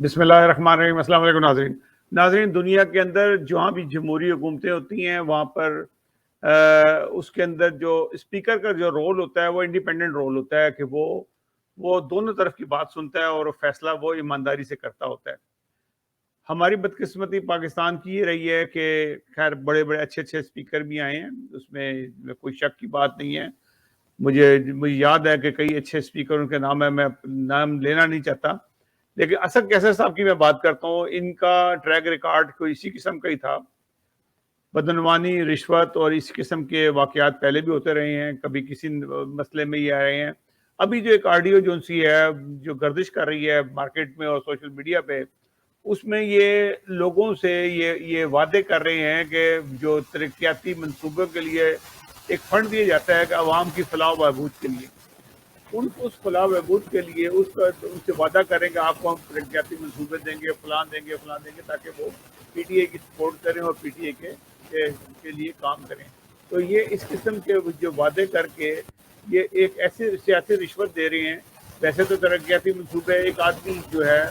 بسم اللہ الرحمن الرحیم۔ السلام علیکم ناظرین، دنیا کے اندر جہاں بھی جمہوری حکومتیں ہوتی ہیں وہاں پر اس کے اندر جو اسپیکر کا جو رول ہوتا ہے وہ انڈیپینڈنٹ رول ہوتا ہے کہ وہ دونوں طرف کی بات سنتا ہے اور فیصلہ وہ ایمانداری سے کرتا ہوتا ہے۔ ہماری بدقسمتی پاکستان کی یہ رہی ہے کہ خیر بڑے بڑے اچھے اسپیکر بھی آئے ہیں، اس میں کوئی شک کی بات نہیں ہے۔ مجھے یاد ہے کہ کئی اچھے اسپیکر ان کے نام ہے، میں نام لینا نہیں چاہتا، لیکن اسد قیصر صاحب کی میں بات کرتا ہوں۔ ان کا ٹریک ریکارڈ کوئی اسی قسم کا ہی تھا، بدعنوانی، رشوت اور اس قسم کے واقعات پہلے بھی ہوتے رہے ہیں، کبھی کسی مسئلے میں یہ آ رہے ہیں۔ ابھی جو ایک آڈیو ایجنسی ہے جو گردش کر رہی ہے مارکیٹ میں اور سوشل میڈیا پہ، اس میں یہ لوگوں سے یہ وعدے کر رہے ہیں کہ جو ترقیاتی منصوبوں کے لیے ایک فنڈ دیا جاتا ہے کہ عوام کی فلاح و بہبود کے لیے، اس فلاح و بہبود کے لیے ان سے وعدہ کریں کہ آپ کو ہم ترقیاتی منصوبے دیں گے، فلاں دیں گے تاکہ وہ پی ٹی اے کی سپورٹ کریں اور پی ٹی اے کے لیے کام کریں۔ تو یہ اس قسم کے جو وعدے کر کے یہ ایک ایسی سیاسی رشوت دے رہے ہیں۔ ویسے تو ترقیاتی منصوبے ایک آدمی جو ہے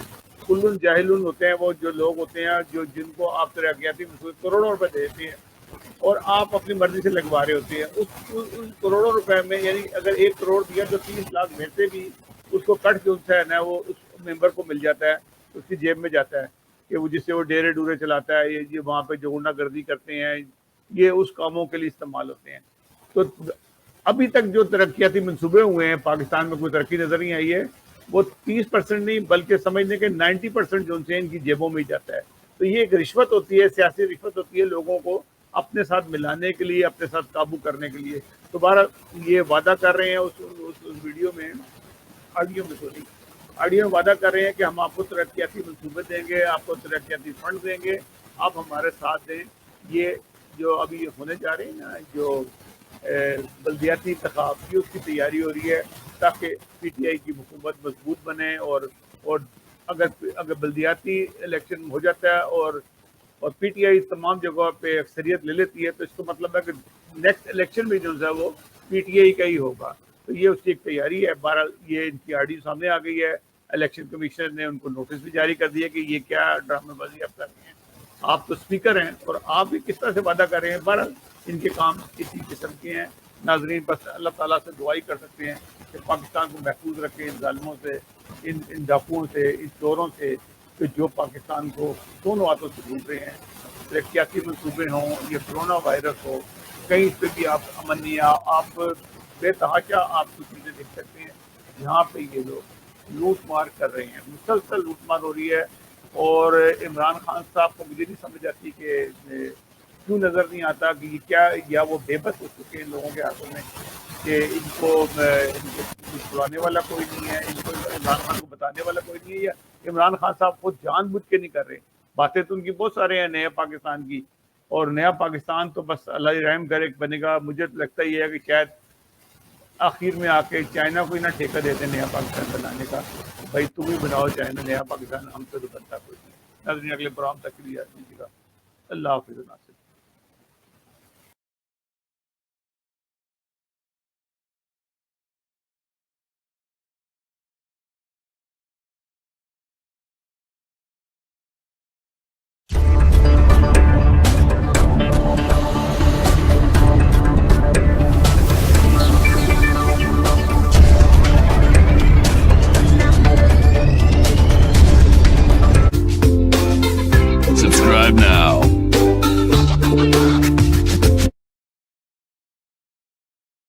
کلن جاہلن ہوتے ہیں، وہ جو لوگ ہوتے ہیں جن کو آپ ترقیاتی منصوبے کروڑوں روپے دیتے ہیں اور آپ اپنی مرضی سے لگوا رہے ہوتے ہیں۔ اس کروڑوں روپے میں یعنی اگر 1 کروڑ دیا تو 30 لاکھ میں سے بھی اس کو کٹ کے ہے نا وہ اس ممبر کو مل جاتا ہے، اس کی جیب میں جاتا ہے کہ وہ جس سے وہ ڈیرے ڈورے چلاتا ہے، یہ وہاں پہ جو غنڈہ گردی کرتے ہیں، یہ اس کاموں کے لیے استعمال ہوتے ہیں۔ تو ابھی تک جو ترقیاتی منصوبے ہوئے ہیں پاکستان میں کوئی ترقی نظر نہیں آئی ہے، وہ 30% نہیں بلکہ سمجھنے کے 90% جو ان کی جیبوں میں ہی جاتا ہے۔ تو یہ ایک رشوت ہوتی ہے، سیاسی رشوت ہوتی ہے، لوگوں کو اپنے ساتھ ملانے کے لیے، اپنے ساتھ قابو کرنے کے لیے۔ دوبارہ یہ وعدہ کر رہے ہیں اس ویڈیو میں، آڈیو میں وعدہ کر رہے ہیں کہ ہم آپ کو ترقیاتی منصوبے دیں گے، آپ کو ترقیاتی فنڈ دیں گے، آپ ہمارے ساتھ دیں۔ یہ جو ابھی ہونے جا رہے ہیں نا، جو بلدیاتی انتخاب کی اس کی تیاری ہو رہی ہے تاکہ پی ٹی آئی کی حکومت مضبوط بنے، اور اگر بلدیاتی الیکشن ہو جاتا ہے اور پی ٹی آئی تمام جگہوں پہ اکثریت لے لیتی ہے تو اس کا مطلب ہے کہ نیکسٹ الیکشن بھی جو ہے وہ پی ٹی آئی کا ہی ہوگا۔ تو یہ اس کی ایک تیاری ہے۔ بہرحال یہ ان کی آڈیو سامنے آ گئی ہے، الیکشن کمیشن نے ان کو نوٹس بھی جاری کر دیا کہ یہ کیا ڈرامے بازی آپ کر رہے ہیں، آپ تو اسپیکر ہیں اور آپ بھی کس طرح سے وعدہ کر رہے ہیں۔ بہرحال ان کے کام اسی قسم کے ہیں۔ ناظرین بس اللہ تعالیٰ سے دعائی کر سکتے ہیں کہ پاکستان کو محفوظ رکھیں ان ظالموں سے، ان ڈاکوؤں سے، ان چوروں سے کہ جو پاکستان کو دونوں ہاتھوں سے ڈھونڈ رہے ہیں۔ ترقیاتی منصوبے ہوں، یہ کرونا وائرس ہو، کہیں پہ بھی آپ امن نہیں، آپ بے تحاشا آپ کو چیزیں دیکھ سکتے ہیں جہاں پہ یہ لوگ لوٹ مار کر رہے ہیں، مسلسل لوٹ مار ہو رہی ہے۔ اور عمران خان صاحب کو مجھے نہیں سمجھ آتی کہ کیوں نظر نہیں آتا کہ یہ کیا، یا وہ بے بس ہو چکے ہیں لوگوں کے ہاتھوں میں کہ ان کو چھڑانے والا کوئی نہیں ہے، ان کو عمران خان کو بتانے والا کوئی نہیں ہے، یا عمران خان صاحب خود جان بوجھ کے نہیں کر رہے۔ باتیں تو ان کی بہت سارے ہیں نیا پاکستان کی، اور نیا پاکستان تو بس اللہ رحم کرے بنے گا۔ مجھے لگتا ہی ہے کہ شاید آخر میں آ کے چائنا کو ہی نہ ٹھیکہ دیتے نیا پاکستان بنانے کا، بھائی تم ہی بناؤ چائنا نیا پاکستان، ہم سے تو بنتا کوئی نہیں۔ ناظرین اگلے پروگرام تک کے لیے اللہ حافظ۔